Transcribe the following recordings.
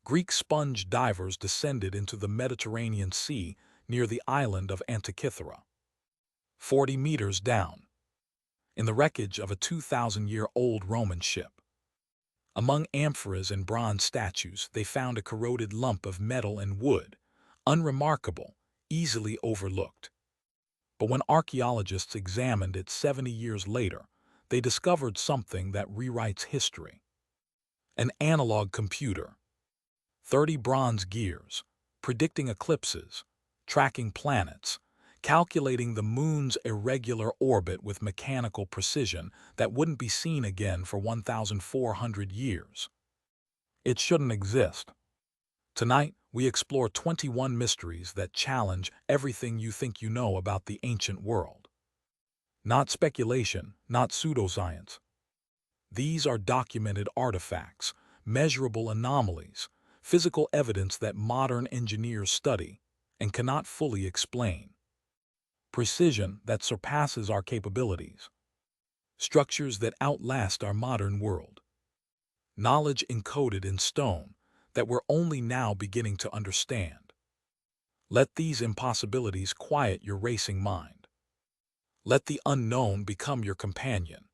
Greek sponge divers descended into the Mediterranean Sea near the island of Antikythera, 40 meters down, in the wreckage of a 2,000-year-old Roman ship. Among amphoras and bronze statues, they found a corroded lump of metal and wood, unremarkable, easily overlooked. But when archaeologists examined it 70 years later, they discovered something that rewrites history. An analog computer, 30 bronze gears, predicting eclipses, tracking planets, calculating the moon's irregular orbit with mechanical precision that wouldn't be seen again for 1,400 years. It shouldn't exist. Tonight, we explore 21 mysteries that challenge everything you think you know about the ancient world. Not speculation, not pseudoscience. These are documented artifacts, measurable anomalies, physical evidence that modern engineers study and cannot fully explain. Precision that surpasses our capabilities. Structures that outlast our modern world. Knowledge encoded in stone that we're only now beginning to understand. Let these impossibilities quiet your racing mind. Let the unknown become your companion.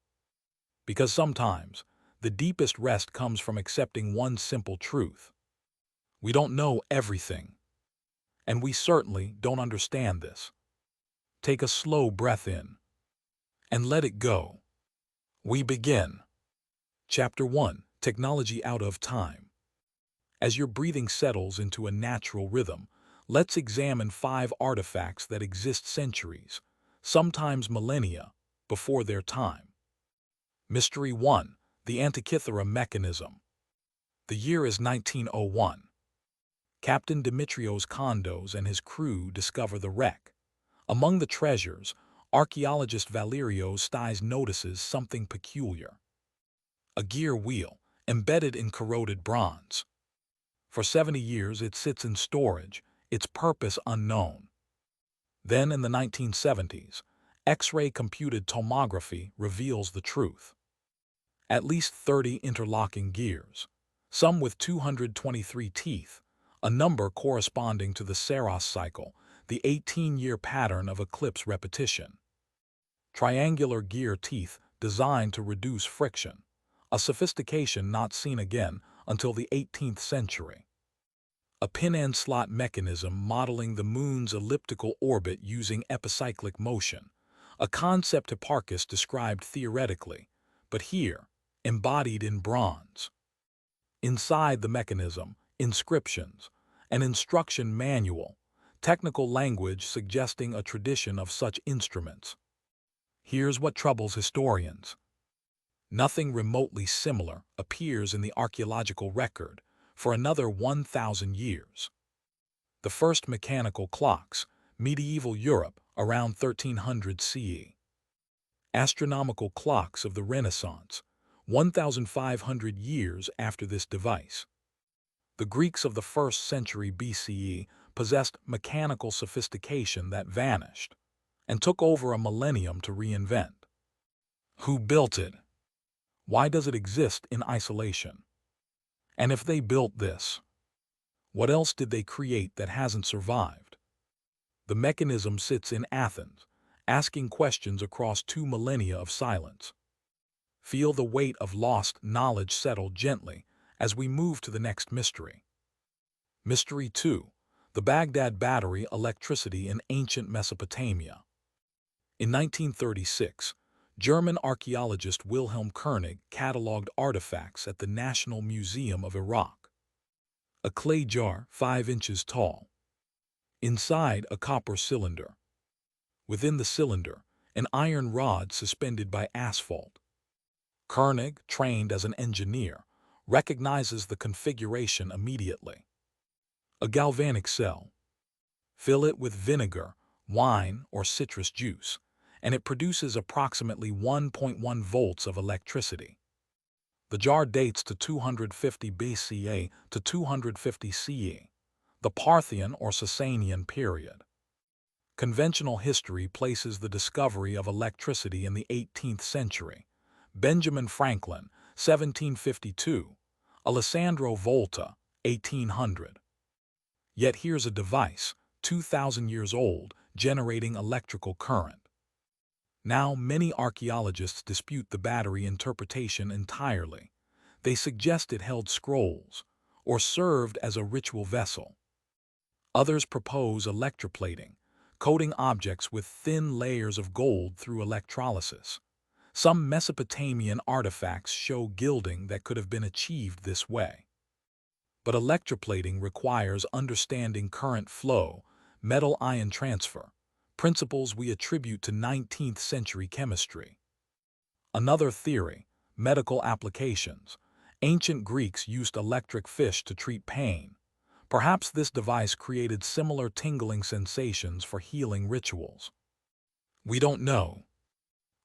Because sometimes, the deepest rest comes from accepting one simple truth. We don't know everything. And we certainly don't understand this. Take a slow breath in. And let it go. We begin. Chapter 1. Technology out of time. As your breathing settles into a natural rhythm, let's examine 5 artifacts that exist centuries, sometimes millennia, before their time. Mystery 1. The Antikythera Mechanism. The year is 1901. Captain Dimitrios Kondos and his crew discover the wreck. Among the treasures, archaeologist Valerios Stais notices something peculiar. A gear wheel, embedded in corroded bronze. For 70 years it sits in storage, its purpose unknown. Then in the 1970s, X-ray computed tomography reveals the truth. At least 30 interlocking gears, some with 223 teeth, a number corresponding to the Saros cycle, the 18-year pattern of eclipse repetition. Triangular gear teeth designed to reduce friction, a sophistication not seen again until the 18th century. A pin-end slot mechanism modeling the moon's elliptical orbit using epicyclic motion, a concept Hipparchus described theoretically, but here, embodied in bronze. Inside the mechanism, inscriptions, an instruction manual, technical language suggesting a tradition of such instruments. Here's what troubles historians. Nothing remotely similar appears in the archaeological record for another 1,000 years. The first mechanical clocks, medieval Europe, around 1300 CE. Astronomical clocks of the Renaissance, 1,500 years after this device. The Greeks of the 1st century BCE possessed mechanical sophistication that vanished, and took over a millennium to reinvent. Who built it? Why does it exist in isolation? And if they built this, what else did they create that hasn't survived? The mechanism sits in Athens, asking questions across 2 millennia of silence. Feel the weight of lost knowledge settle gently as we move to the next mystery. Mystery 2. The Baghdad Battery, electricity in ancient Mesopotamia. In 1936, German archaeologist Wilhelm Koenig catalogued artifacts at the National Museum of Iraq. A clay jar 5 inches tall. Inside, a copper cylinder. Within the cylinder, an iron rod suspended by asphalt. Koenig, trained as an engineer, recognizes the configuration immediately. A galvanic cell. Fill it with vinegar, wine, or citrus juice, and it produces approximately 1.1 volts of electricity. The jar dates to 250 BCE to 250 CE, the Parthian or Sasanian period. Conventional history places the discovery of electricity in the 18th century. Benjamin Franklin, 1752, Alessandro Volta, 1800. Yet here's a device, 2,000 years old, generating electrical current. Now, many archaeologists dispute the battery interpretation entirely. They suggest it held scrolls, or served as a ritual vessel. Others propose electroplating, coating objects with thin layers of gold through electrolysis. Some Mesopotamian artifacts show gilding that could have been achieved this way. But electroplating requires understanding current flow, metal-ion transfer, principles we attribute to 19th century chemistry. Another theory, medical applications. Ancient Greeks used electric fish to treat pain. Perhaps this device created similar tingling sensations for healing rituals. We don't know.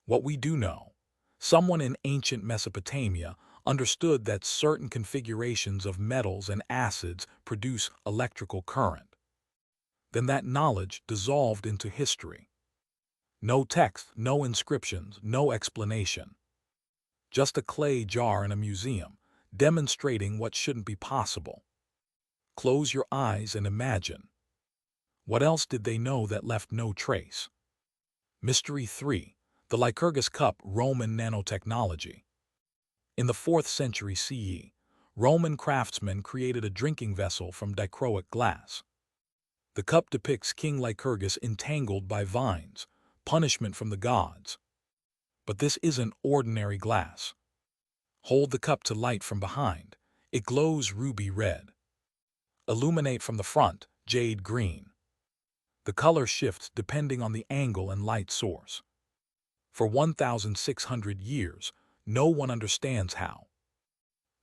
What we do know, someone in ancient Mesopotamia understood that certain configurations of metals and acids produce electrical current. Then that knowledge dissolved into history. No text, no inscriptions, no explanation. Just a clay jar in a museum, demonstrating what shouldn't be possible. Close your eyes and imagine. What else did they know that left no trace? Mystery 3. The Lycurgus Cup, Roman nanotechnology. In the 4th century CE, Roman craftsmen created a drinking vessel from dichroic glass. The cup depicts King Lycurgus entangled by vines, punishment from the gods. But this isn't ordinary glass. Hold the cup to light from behind. It glows ruby red. Illuminate from the front, jade green. The color shifts depending on the angle and light source. For 1,600 years, no one understands how.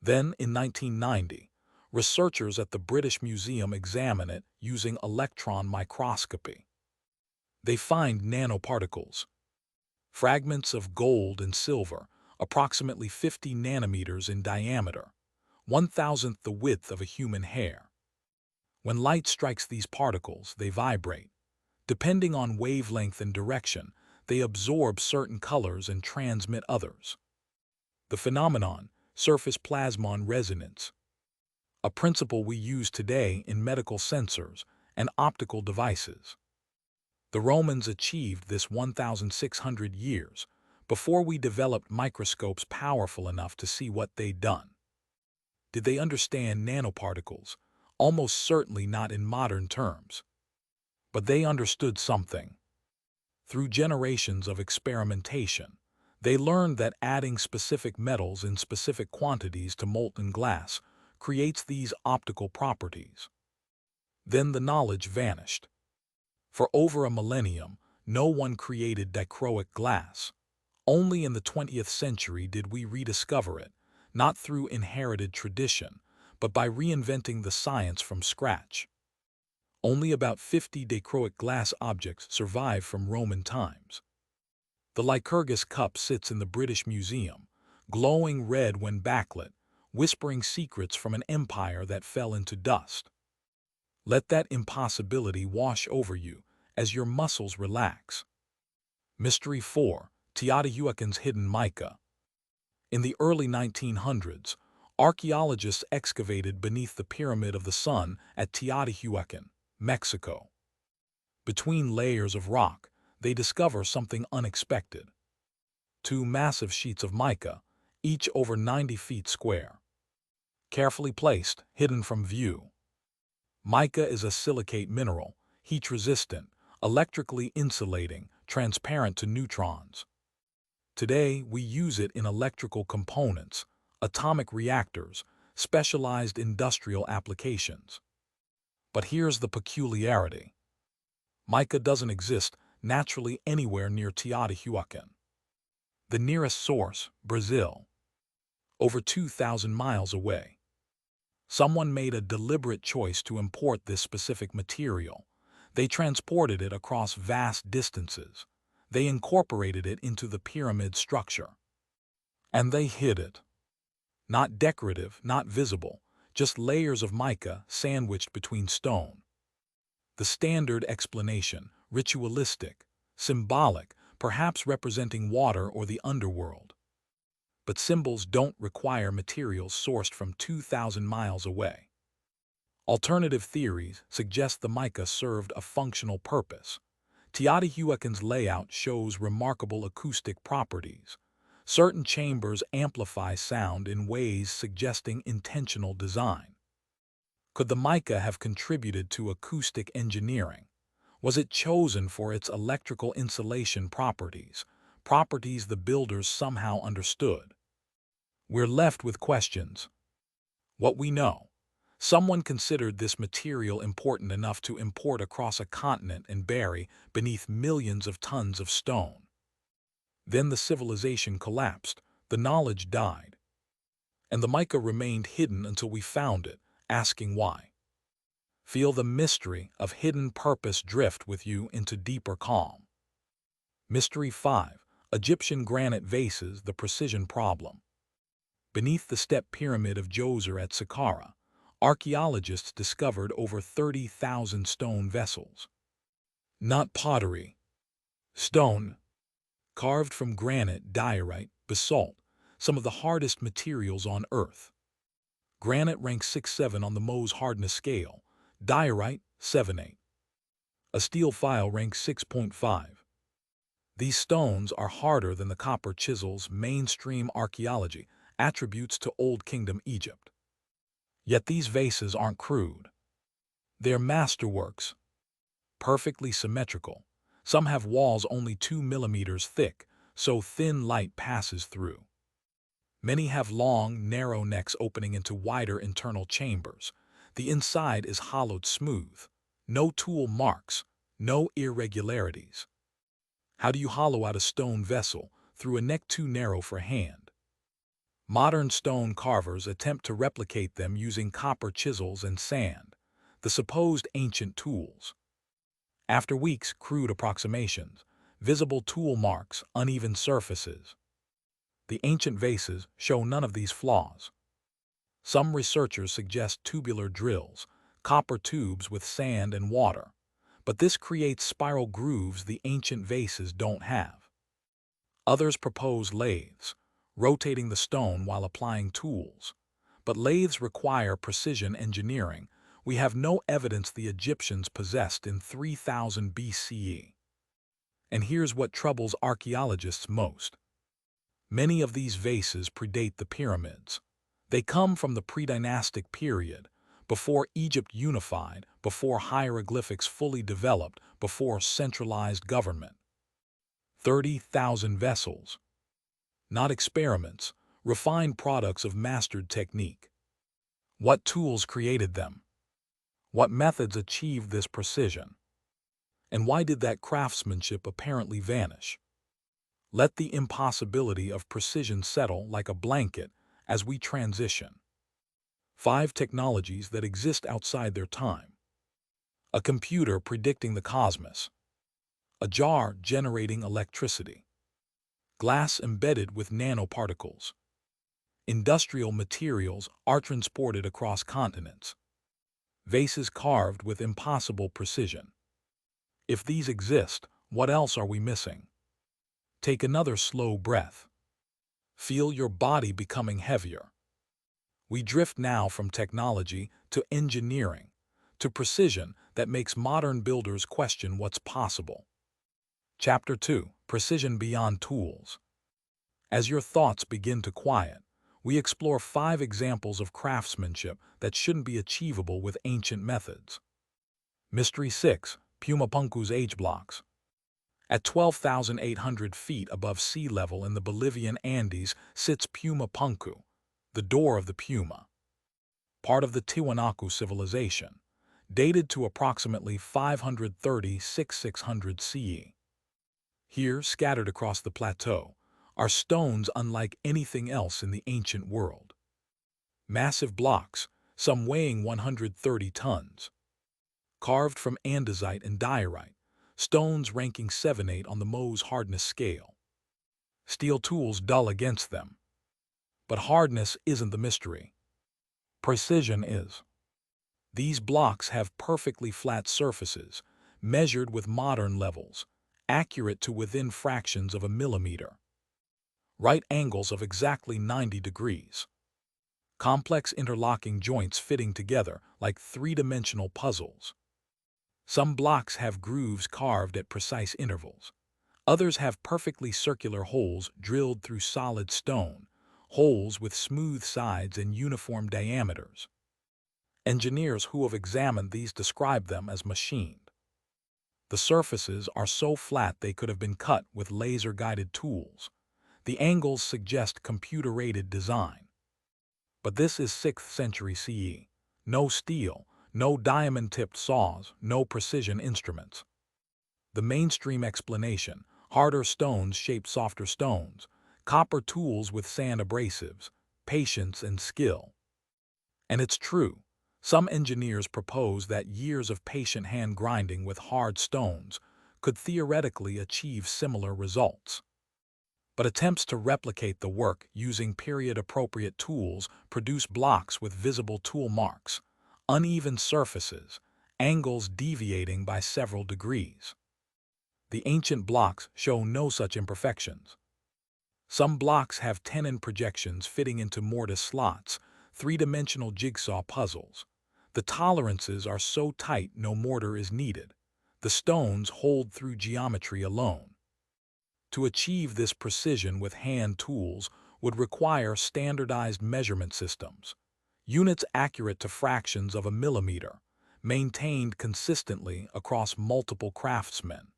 Then, in 1990, researchers at the British Museum examine it using electron microscopy. They find nanoparticles, fragments of gold and silver, approximately 50 nanometers in diameter, 1,000th the width of a human hair. When light strikes these particles, they vibrate. Depending on wavelength and direction, they absorb certain colors and transmit others. The phenomenon, surface plasmon resonance, a principle we use today in medical sensors and optical devices. The Romans achieved this 1,600 years before we developed microscopes powerful enough to see what they'd done. Did they understand nanoparticles? Almost certainly not in modern terms. But they understood something. Through generations of experimentation, they learned that adding specific metals in specific quantities to molten glass creates these optical properties. Then the knowledge vanished. For over a millennium, no one created dichroic glass. Only in the 20th century did we rediscover it, not through inherited tradition, but by reinventing the science from scratch. Only about 50 dichroic glass objects survive from Roman times. The Lycurgus Cup sits in the British Museum, glowing red when backlit, whispering secrets from an empire that fell into dust. Let that impossibility wash over you as your muscles relax. Mystery 4. Teotihuacan's hidden mica. In the early 1900s, archaeologists excavated beneath the Pyramid of the Sun at Teotihuacan, Mexico. Between layers of rock, they discover something unexpected. 2 massive sheets of mica, each over 90 feet square. Carefully placed, hidden from view. Mica is a silicate mineral, heat-resistant, electrically insulating, transparent to neutrons. Today, we use it in electrical components, atomic reactors, specialized industrial applications. But here's the peculiarity. Mica doesn't exist naturally anywhere near Teotihuacan. The nearest source, Brazil, over 2,000 miles away. Someone made a deliberate choice to import this specific material. They transported it across vast distances. They incorporated it into the pyramid structure. And they hid it. Not decorative, not visible, just layers of mica sandwiched between stone. The standard explanation, ritualistic, symbolic, perhaps representing water or the underworld. But symbols don't require materials sourced from 2,000 miles away. Alternative theories suggest the mica served a functional purpose. Teotihuacan's layout shows remarkable acoustic properties. Certain chambers amplify sound in ways suggesting intentional design. Could the mica have contributed to acoustic engineering? Was it chosen for its electrical insulation properties, properties the builders somehow understood? We're left with questions. What we know. Someone considered this material important enough to import across a continent and bury beneath millions of tons of stone. Then the civilization collapsed, the knowledge died, and the mica remained hidden until we found it, asking why. Feel the mystery of hidden purpose drift with you into deeper calm. Mystery 5. Egyptian Granite Vases, the Precision Problem. Beneath the step pyramid of Djoser at Saqqara, archaeologists discovered over 30,000 stone vessels. Not pottery. Stone. Carved from granite, diorite, basalt, some of the hardest materials on Earth. Granite ranks 6-7 on the Mohs hardness scale, diorite 7-8. A steel file ranks 6.5. These stones are harder than the copper chisels mainstream archaeology attributes to Old Kingdom Egypt. Yet these vases aren't crude. They're masterworks, perfectly symmetrical. Some have walls only 2 millimeters thick, so thin light passes through. Many have long, narrow necks opening into wider internal chambers. The inside is hollowed smooth. No tool marks, no irregularities. How do you hollow out a stone vessel through a neck too narrow for hand? Modern stone carvers attempt to replicate them using copper chisels and sand, the supposed ancient tools. After weeks, crude approximations, visible tool marks, uneven surfaces. The ancient vases show none of these flaws. Some researchers suggest tubular drills, copper tubes with sand and water, but this creates spiral grooves the ancient vases don't have. Others propose lathes, rotating the stone while applying tools. But lathes require precision engineering. We have no evidence the Egyptians possessed in 3000 BCE. And here's what troubles archaeologists most. Many of these vases predate the pyramids. They come from the pre-dynastic period, before Egypt unified, before hieroglyphics fully developed, before centralized government. 30,000 vessels. Not experiments, refined products of mastered technique. What tools created them? What methods achieved this precision? And why did that craftsmanship apparently vanish? Let the impossibility of precision settle like a blanket as we transition. 5 technologies that exist outside their time. A computer predicting the cosmos. A jar generating electricity. Glass embedded with nanoparticles. Industrial materials are transported across continents. Vases carved with impossible precision. If these exist, what else are we missing? Take another slow breath. Feel your body becoming heavier. We drift now from technology to engineering, to precision that makes modern builders question what's possible. Chapter 2. Precision Beyond Tools. As your thoughts begin to quiet, we explore 5 examples of craftsmanship that shouldn't be achievable with ancient methods. Mystery 6. Puma Punku's age blocks. At 12,800 feet above sea level in the Bolivian Andes sits Puma Punku, the door of the Puma. Part of the Tiwanaku civilization, dated to approximately 530–600 CE. Here, scattered across the plateau, are stones unlike anything else in the ancient world. Massive blocks, some weighing 130 tons. Carved from andesite and diorite, stones ranking 7-8 on the Mohs hardness scale. Steel tools dull against them. But hardness isn't the mystery. Precision is. These blocks have perfectly flat surfaces, measured with modern levels, accurate to within fractions of a millimeter. Right angles of exactly 90 degrees. complex interlocking joints fitting together like three-dimensional puzzles. Some blocks have grooves carved at precise intervals. Others have perfectly circular holes drilled through solid stone, holes with smooth sides and uniform diameters. Engineers who have examined these describe them as machined. The surfaces are so flat they could have been cut with laser-guided tools. The angles suggest computer-aided design. But this is 6th century CE. No steel, no diamond-tipped saws, no precision instruments. The mainstream explanation: harder stones shape softer stones, copper tools with sand abrasives, patience and skill. And it's true. Some engineers propose that years of patient hand grinding with hard stones could theoretically achieve similar results. But attempts to replicate the work using period-appropriate tools produce blocks with visible tool marks, uneven surfaces, angles deviating by several degrees. The ancient blocks show no such imperfections. Some blocks have tenon projections fitting into mortise slots, three-dimensional jigsaw puzzles. The tolerances are so tight no mortar is needed. The stones hold through geometry alone. To achieve this precision with hand tools would require standardized measurement systems, units accurate to fractions of a millimeter, maintained consistently across multiple craftsmen.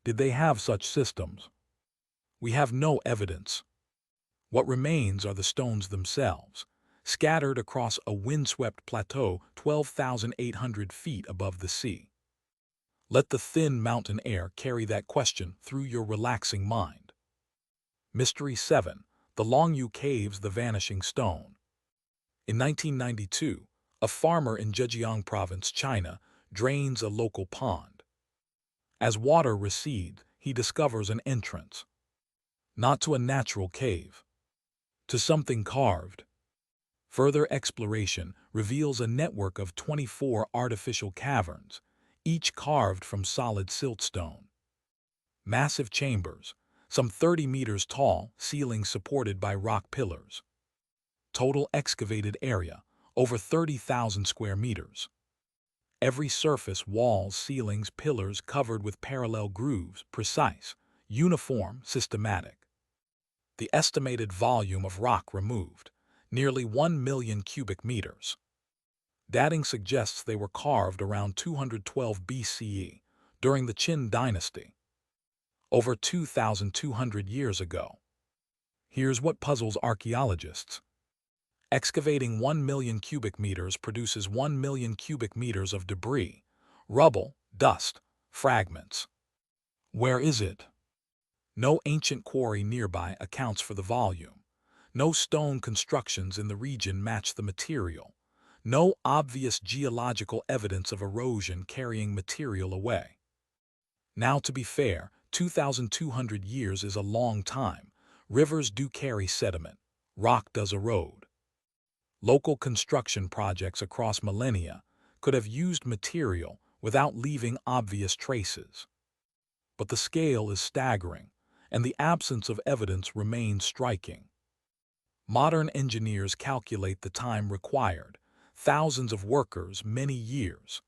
Did they have such systems? We have no evidence. What remains are the stones themselves, scattered across a windswept plateau 12,800 feet above the sea. Let the thin mountain air carry that question through your relaxing mind. Mystery 7. The Longyou Caves, the Vanishing Stone. In 1992, a farmer in Zhejiang Province, China, drains a local pond. As water recedes, he discovers an entrance. Not to a natural cave, to something carved. Further exploration reveals a network of 24 artificial caverns, each carved from solid siltstone. Massive chambers, some 30 meters tall, ceilings supported by rock pillars. Total excavated area, over 30,000 square meters. Every surface, walls, ceilings, pillars covered with parallel grooves, precise, uniform, systematic. The estimated volume of rock removed, nearly 1 million cubic meters. Dating suggests they were carved around 212 BCE, during the Qin dynasty, over 2,200 years ago. Here's what puzzles archaeologists. Excavating 1 million cubic meters produces 1 million cubic meters of debris, rubble, dust, fragments. Where is it? No ancient quarry nearby accounts for the volume. No stone constructions in the region match the material. No obvious geological evidence of erosion carrying material away. Now, to be fair, 2,200 years is a long time. Rivers do carry sediment. Rock does erode. Local construction projects across millennia could have used material without leaving obvious traces. But the scale is staggering, and the absence of evidence remains striking. Modern engineers calculate the time required, thousands of workers, many years.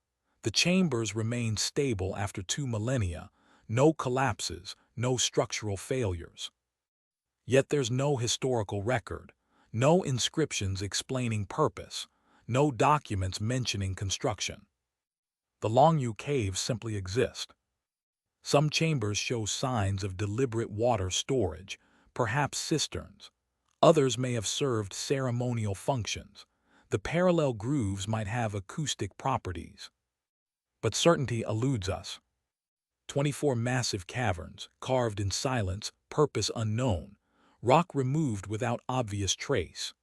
The chambers remain stable after 2 millennia, no collapses, no structural failures. Yet there's no historical record, no inscriptions explaining purpose, no documents mentioning construction. The Longyou Caves simply exist. Some chambers show signs of deliberate water storage, perhaps cisterns. Others may have served ceremonial functions. The parallel grooves might have acoustic properties. But certainty eludes us. 24 massive caverns, carved in silence, purpose unknown, rock removed without obvious trace.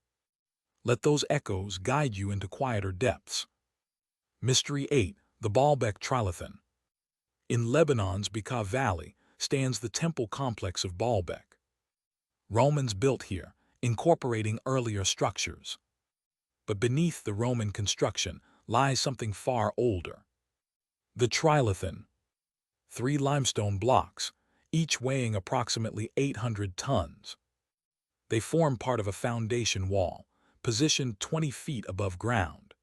Let those echoes guide you into quieter depths. Mystery 8. The Baalbek Trilithon. In Lebanon's Mica Valley stands the temple complex of Baalbek. Romans built here, incorporating earlier structures. But beneath the Roman construction lies something far older. The Trilithon. 3 limestone blocks, each weighing approximately 800 tons. They form part of a foundation wall, positioned 20 feet above ground.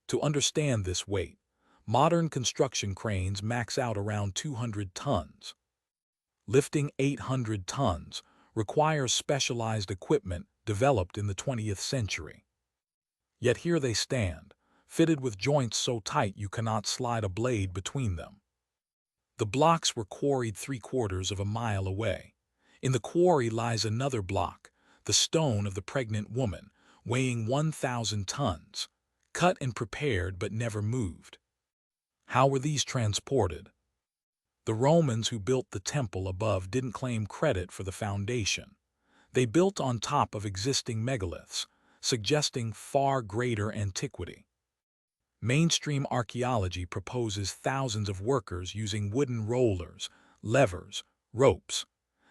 To understand this weight, modern construction cranes max out around 200 tons. Lifting 800 tons requires specialized equipment developed in the 20th century. Yet here they stand, fitted with joints so tight you cannot slide a blade between them. The blocks were quarried 3/4 of a mile away. In the quarry lies another block, the stone of the pregnant woman, weighing 1,000 tons, cut and prepared but never moved. How were these transported? The Romans who built the temple above didn't claim credit for the foundation. They built on top of existing megaliths, suggesting far greater antiquity. Mainstream archaeology proposes thousands of workers using wooden rollers, levers, ropes.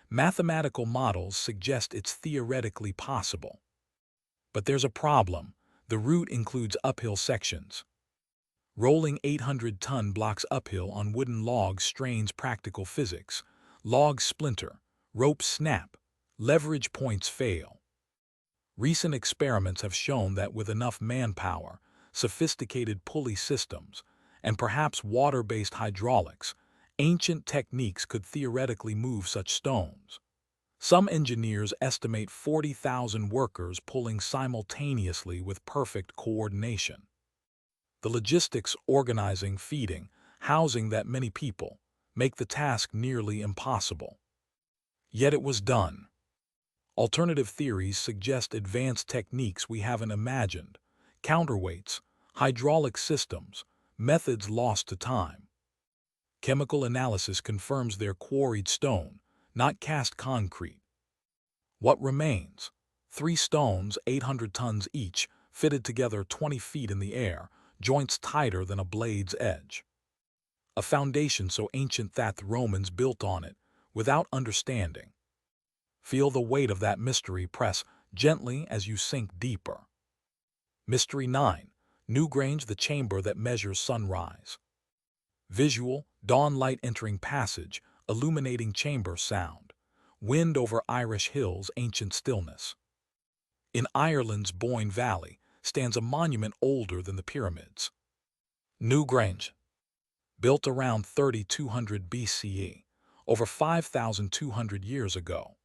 Mathematical models suggest it's theoretically possible. But there's a problem. The route includes uphill sections. Rolling 800-ton blocks uphill on wooden logs strains practical physics. Logs splinter, ropes snap, leverage points fail. Recent experiments have shown that with enough manpower, sophisticated pulley systems, and perhaps water-based hydraulics, ancient techniques could theoretically move such stones. Some engineers estimate 40,000 workers pulling simultaneously with perfect coordination. The logistics, organizing, feeding, housing that many people make the task nearly impossible. Yet it was done. Alternative theories suggest advanced techniques we haven't imagined, counterweights, hydraulic systems, methods lost to time. Chemical analysis confirms they're quarried stone, not cast concrete. What remains? 3 stones, 800 tons each, fitted together 20 feet in the air, joints tighter than a blade's edge. A foundation so ancient that the Romans built on it without understanding. Feel the weight of that mystery press gently as you sink deeper. Mystery 9. Newgrange, the chamber that measures sunrise. Visual, dawn light entering passage, illuminating chamber sound. Wind over Irish hills, ancient stillness. In Ireland's Boyne Valley stands a monument older than the pyramids. Newgrange. Built around 3200 BCE, over 5,200 years ago.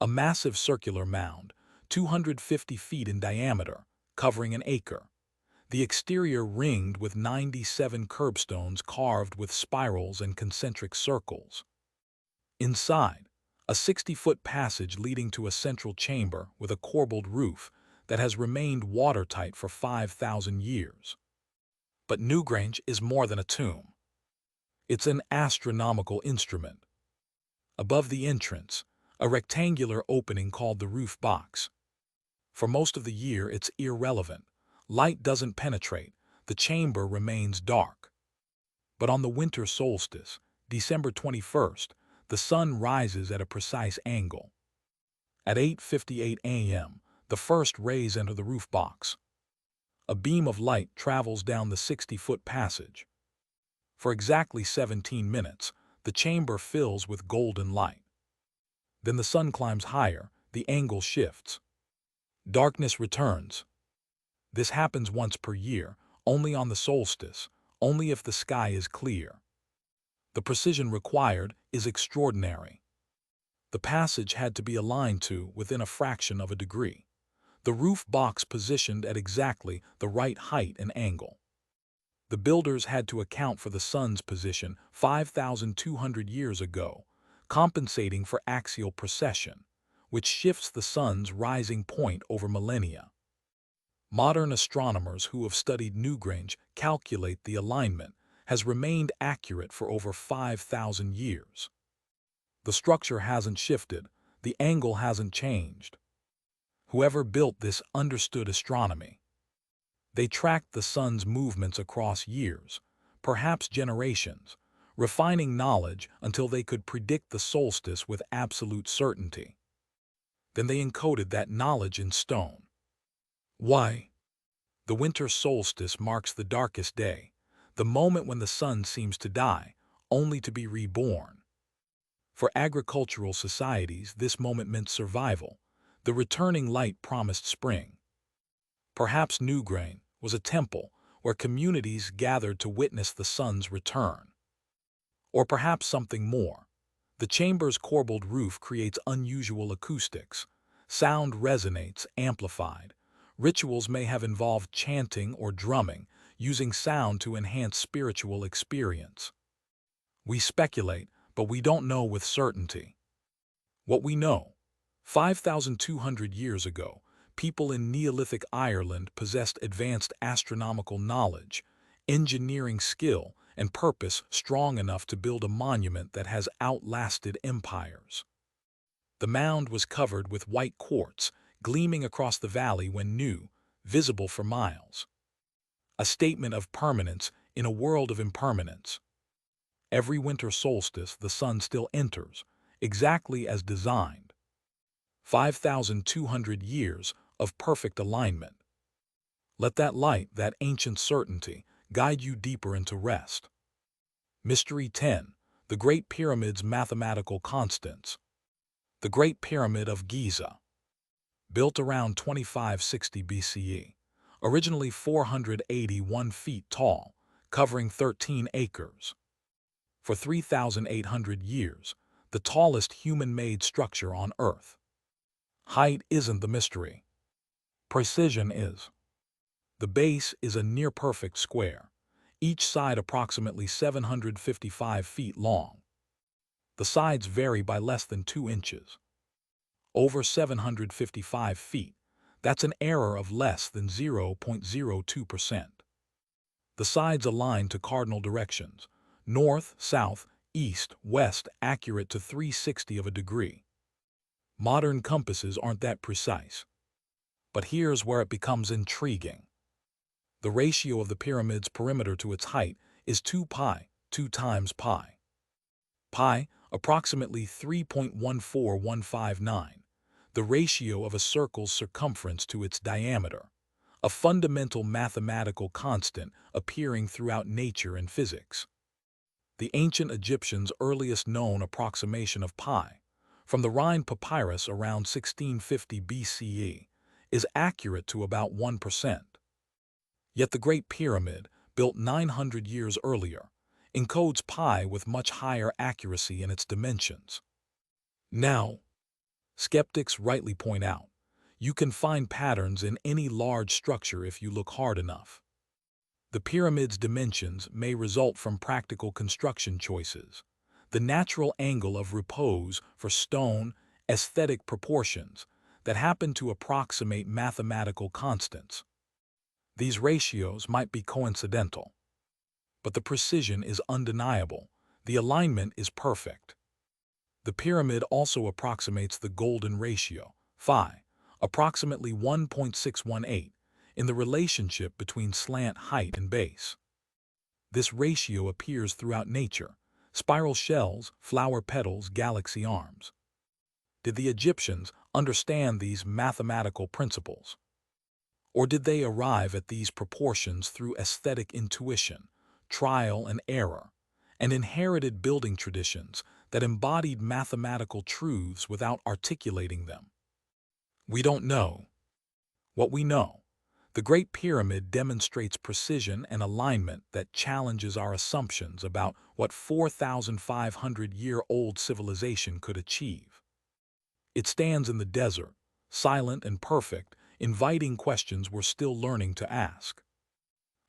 A massive circular mound, 250 feet in diameter, covering an acre. The exterior ringed with 97 curbstones carved with spirals and concentric circles. Inside, a 60-foot passage leading to a central chamber with a corbelled roof that has remained watertight for 5,000 years. But Newgrange is more than a tomb. It's an astronomical instrument. Above the entrance, a rectangular opening called the roof box. For most of the year, it's irrelevant. Light doesn't penetrate. The chamber remains dark. But on the winter solstice, December 21st, the sun rises at a precise angle. At 8:58 a.m., the first rays enter the roof box. A beam of light travels down the 60-foot passage. For exactly 17 minutes, the chamber fills with golden light. Then the sun climbs higher, the angle shifts. Darkness returns. This happens once per year, only on the solstice, only if the sky is clear. The precision required is extraordinary. The passage had to be aligned to within a fraction of a degree. The roof box positioned at exactly the right height and angle. The builders had to account for the sun's position 5,200 years ago, compensating for axial precession, which shifts the sun's rising point over millennia. Modern astronomers who have studied Newgrange calculate the alignment has remained accurate for over 5,000 years. The structure hasn't shifted, the angle hasn't changed. Whoever built this understood astronomy. They tracked the sun's movements across years, perhaps generations, refining knowledge until they could predict the solstice with absolute certainty. Then they encoded that knowledge in stone. Why? The winter solstice marks the darkest day, the moment when the sun seems to die, only to be reborn. For agricultural societies, this moment meant survival. The returning light promised spring. Perhaps Newgrange was a temple where communities gathered to witness the sun's return. Or perhaps something more. The chamber's corbelled roof creates unusual acoustics. Sound resonates, amplified. Rituals may have involved chanting or drumming, using sound to enhance spiritual experience. We speculate, but we don't know with certainty. What we know: 5,200 years ago, people in Neolithic Ireland possessed advanced astronomical knowledge, engineering skill, and purpose strong enough to build a monument that has outlasted empires. The mound was covered with white quartz, gleaming across the valley when new, visible for miles. A statement of permanence in a world of impermanence. Every winter solstice the sun still enters, exactly as designed. 5,200 years of perfect alignment. Let that light, that ancient certainty, guide you deeper into rest. Mystery 10. The Great Pyramid's Mathematical Constants. The Great Pyramid of Giza. Built around 2560 BCE, originally 481 feet tall, covering 13 acres. For 3,800 years, the tallest human-made structure on Earth. Height isn't the mystery. Precision is. The base is a near-perfect square, each side approximately 755 feet long. The sides vary by less than 2 inches. Over 755 feet, that's an error of less than 0.02%. The sides align to cardinal directions: north, south, east, west, accurate to 3/60 of a degree. Modern compasses aren't that precise. But here's where it becomes intriguing. The ratio of the pyramid's perimeter to its height is 2 pi, 2 times pi. Pi, approximately 3.14159, the ratio of a circle's circumference to its diameter, a fundamental mathematical constant appearing throughout nature and physics. The ancient Egyptians' earliest known approximation of pi, from the Rhine papyrus around 1650 BCE, is accurate to about 1%. Yet the Great Pyramid, built 900 years earlier, encodes pi with much higher accuracy in its dimensions. Now, skeptics rightly point out, you can find patterns in any large structure if you look hard enough. The pyramid's dimensions may result from practical construction choices, the natural angle of repose for stone, aesthetic proportions that happen to approximate mathematical constants. These ratios might be coincidental, but the precision is undeniable. The alignment is perfect. The pyramid also approximates the golden ratio, phi, approximately 1.618, in the relationship between slant height and base. This ratio appears throughout nature: spiral shells, flower petals, galaxy arms. Did the Egyptians understand these mathematical principles? Or did they arrive at these proportions through aesthetic intuition, trial and error, and inherited building traditions that embodied mathematical truths without articulating them? We don't know. What we know: the Great Pyramid demonstrates precision and alignment that challenges our assumptions about what 4,500-year-old civilization could achieve. It stands in the desert, silent and perfect, inviting questions we're still learning to ask.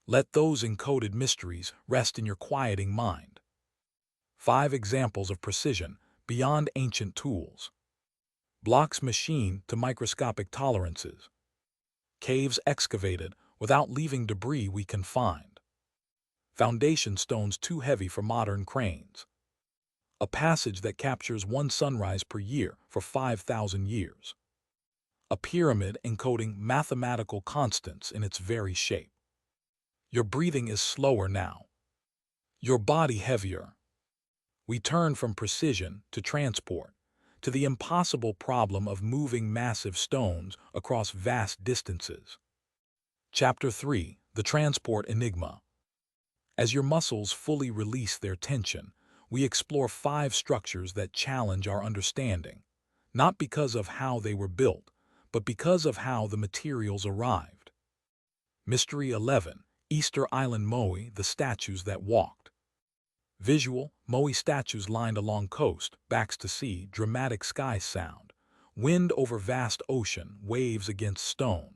Let those encoded mysteries rest in your quieting mind. 5 examples of precision beyond ancient tools. Blocks machined to microscopic tolerances. Caves excavated without leaving debris we can find. Foundation stones too heavy for modern cranes. A passage that captures one sunrise per year for 5,000 years. A pyramid encoding mathematical constants in its very shape. Your breathing is slower now. Your body heavier. We turn from precision to transport, to the impossible problem of moving massive stones across vast distances. Chapter 3. The Transport Enigma. As your muscles fully release their tension, we explore 5 structures that challenge our understanding, not because of how they were built, but because of how the materials arrived. Mystery 11. Easter Island Moai, the statues that walked. Visual, Moai statues lined along coast, backs to sea, dramatic sky sound. Wind over vast ocean, waves against stone.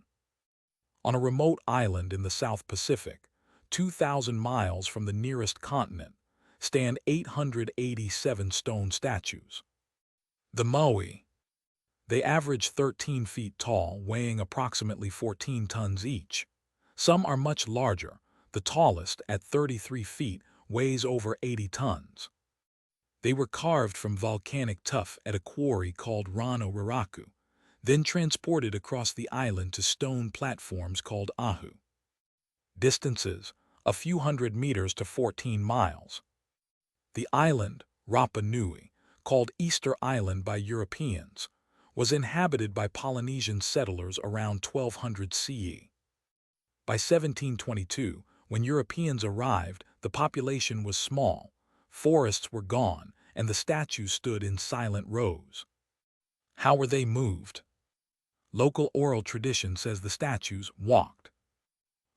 On a remote island in the South Pacific, 2,000 miles from the nearest continent, stand 887 stone statues. The Moai. They average 13 feet tall, weighing approximately 14 tons each. Some are much larger. The tallest, at 33 feet, weighs over 80 tons. They were carved from volcanic tuff at a quarry called Rano Raraku, then transported across the island to stone platforms called Ahu. Distances, a few hundred meters to 14 miles. The island, Rapa Nui, called Easter Island by Europeans, was inhabited by Polynesian settlers around 1200 CE. By 1722, when Europeans arrived, the population was small, forests were gone, and the statues stood in silent rows. How were they moved? Local oral tradition says the statues walked.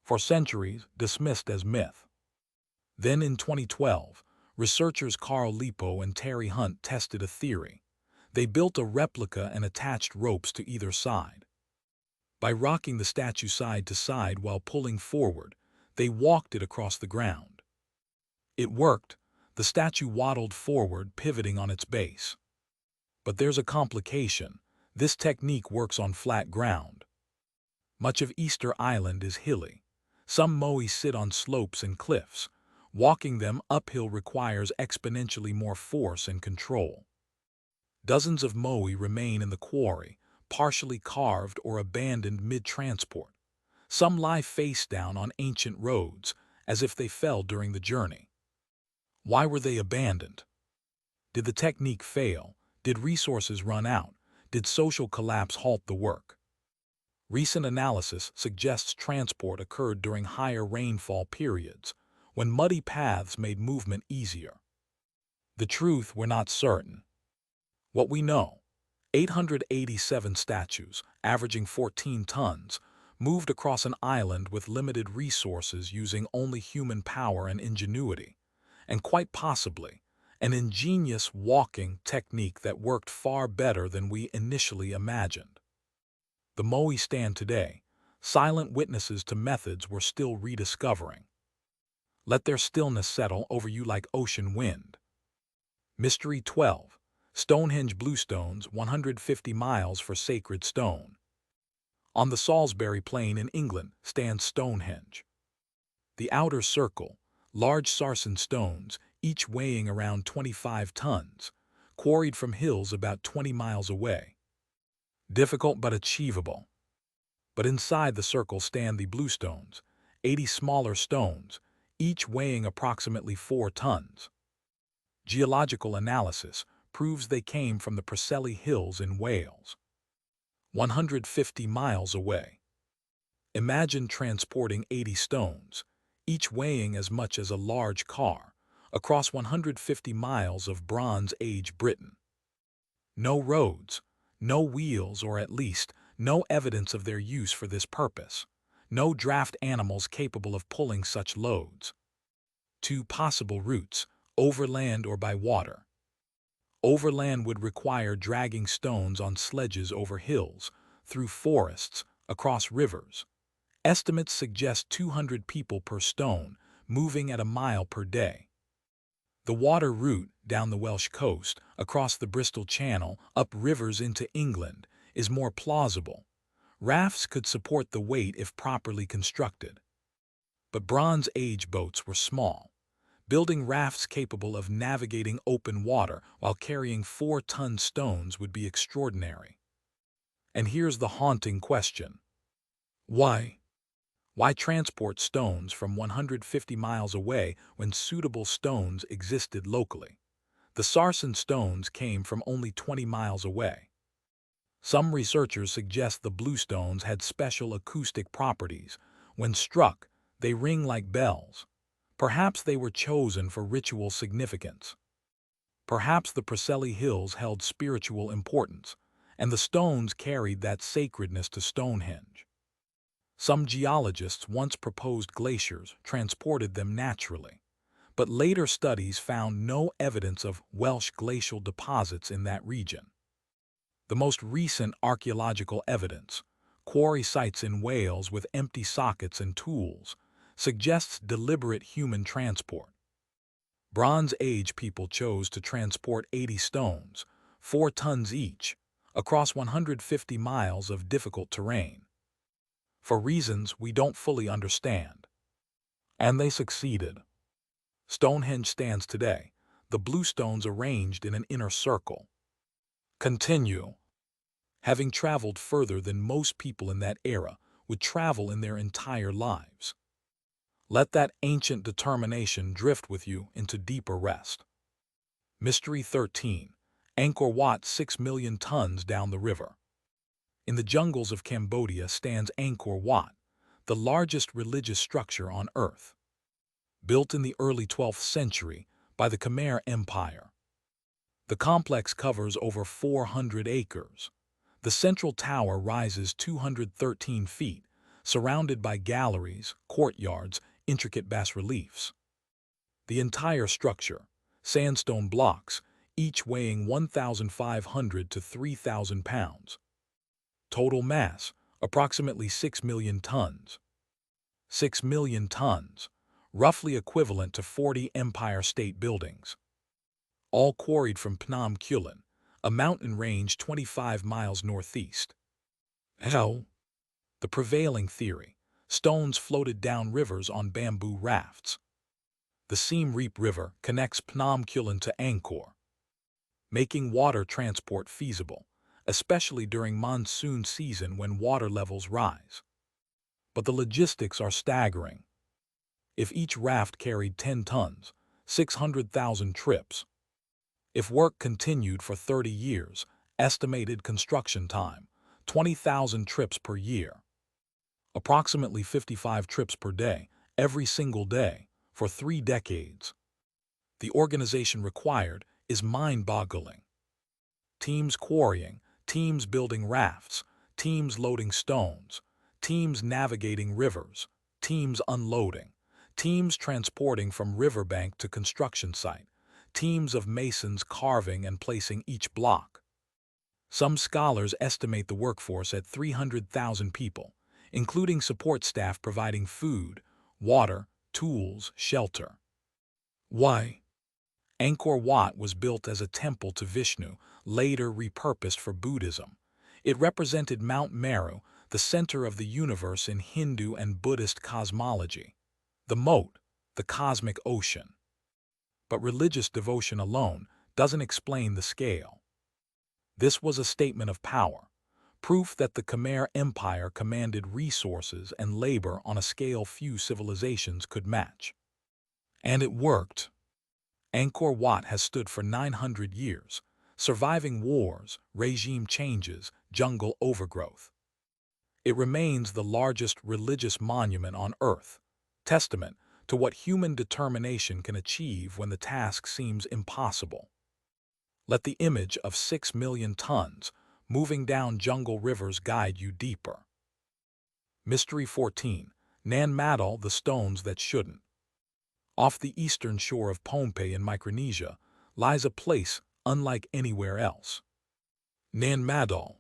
For centuries, dismissed as myth. Then in 2012, researchers Carl Lipo and Terry Hunt tested a theory. They built a replica and attached ropes to either side. By rocking the statue side to side while pulling forward, they walked it across the ground. It worked. The statue waddled forward, pivoting on its base. But there's a complication. This technique works on flat ground. Much of Easter Island is hilly. Some moai sit on slopes and cliffs. Walking them uphill requires exponentially more force and control. Dozens of moai remain in the quarry, partially carved or abandoned mid-transport. Some lie face down on ancient roads, as if they fell during the journey. Why were they abandoned? Did the technique fail? Did resources run out? Did social collapse halt the work? Recent analysis suggests transport occurred during higher rainfall periods, when muddy paths made movement easier. The truth, we're not certain. What we know: 887 statues, averaging 14 tons, moved across an island with limited resources using only human power and ingenuity, and quite possibly an ingenious walking technique that worked far better than we initially imagined. The moai stand today, silent witnesses to methods we're still rediscovering. Let their stillness settle over you like ocean wind. Mystery 12. Stonehenge Bluestones, 150 miles for sacred stone. On the Salisbury Plain in England stands Stonehenge. The outer circle, large sarsen stones, each weighing around 25 tons, quarried from hills about 20 miles away. Difficult but achievable. But inside the circle stand the Bluestones, 80 smaller stones, each weighing approximately 4 tons. Geological analysis proves they came from the Preseli Hills in Wales, 150 miles away. Imagine transporting 80 stones, each weighing as much as a large car, across 150 miles of Bronze Age Britain. No roads, no wheels, or at least no evidence of their use for this purpose. No draft animals capable of pulling such loads. 2 possible routes: overland or by water. Overland would require dragging stones on sledges over hills, through forests, across rivers. Estimates suggest 200 people per stone, moving at a mile per day. The water route, down the Welsh coast, across the Bristol Channel, up rivers into England, is more plausible. Rafts could support the weight if properly constructed. But Bronze Age boats were small. Building rafts capable of navigating open water while carrying 4-ton stones would be extraordinary. And here's the haunting question. Why? Why transport stones from 150 miles away when suitable stones existed locally? The sarsen stones came from only 20 miles away. Some researchers suggest the Bluestones had special acoustic properties. When struck, they ring like bells. Perhaps they were chosen for ritual significance. Perhaps the Preseli Hills held spiritual importance, and the stones carried that sacredness to Stonehenge. Some geologists once proposed glaciers transported them naturally, but later studies found no evidence of Welsh glacial deposits in that region. The most recent archaeological evidence, quarry sites in Wales with empty sockets and tools, suggests deliberate human transport. Bronze Age people chose to transport 80 stones, 4 tons each, across 150 miles of difficult terrain, for reasons we don't fully understand. And they succeeded. Stonehenge stands today, the Bluestones arranged in an inner circle. Continue. Having traveled further than most people in that era would travel in their entire lives. Let that ancient determination drift with you into deeper rest. Mystery 13. Angkor Wat 6 million tons down the river. In the jungles of Cambodia stands Angkor Wat, the largest religious structure on Earth. Built in the early 12th century by the Khmer Empire. The complex covers over 400 acres. The central tower rises 213 feet, surrounded by galleries, courtyards, intricate bas-reliefs. The entire structure, sandstone blocks, each weighing 1,500 to 3,000 pounds. Total mass, approximately 6 million tons. 6 million tons, roughly equivalent to 40 Empire State Buildings. All quarried from Phnom Kulen, a mountain range 25 miles northeast. Hell, the prevailing theory, stones floated down rivers on bamboo rafts. The Siem Reap River connects Phnom Kulen to Angkor, making water transport feasible, especially during monsoon season when water levels rise. But the logistics are staggering. If each raft carried 10 tons, 600,000 trips. If work continued for 30 years, estimated construction time, 20,000 trips per year. Approximately 55 trips per day, every single day, for 3 decades. The organization required is mind-boggling. Teams quarrying, teams building rafts, teams loading stones, teams navigating rivers, teams unloading, teams transporting from riverbank to construction site, teams of masons carving and placing each block. Some scholars estimate the workforce at 300,000 people, including support staff providing food, water, tools, shelter. Why? Angkor Wat was built as a temple to Vishnu, later repurposed for Buddhism. It represented Mount Meru, the center of the universe in Hindu and Buddhist cosmology. The moat, the cosmic ocean. But religious devotion alone doesn't explain the scale. This was a statement of power, proof that the Khmer Empire commanded resources and labor on a scale few civilizations could match. And it worked. Angkor Wat has stood for 900 years, surviving wars, regime changes, jungle overgrowth. It remains the largest religious monument on Earth, testament to what human determination can achieve when the task seems impossible. Let the image of 6 million tons moving down jungle rivers guide you deeper. Mystery 14. Nan Madol, the stones that shouldn't. Off the eastern shore of Pohnpei in Micronesia lies a place unlike anywhere else. Nan Madol,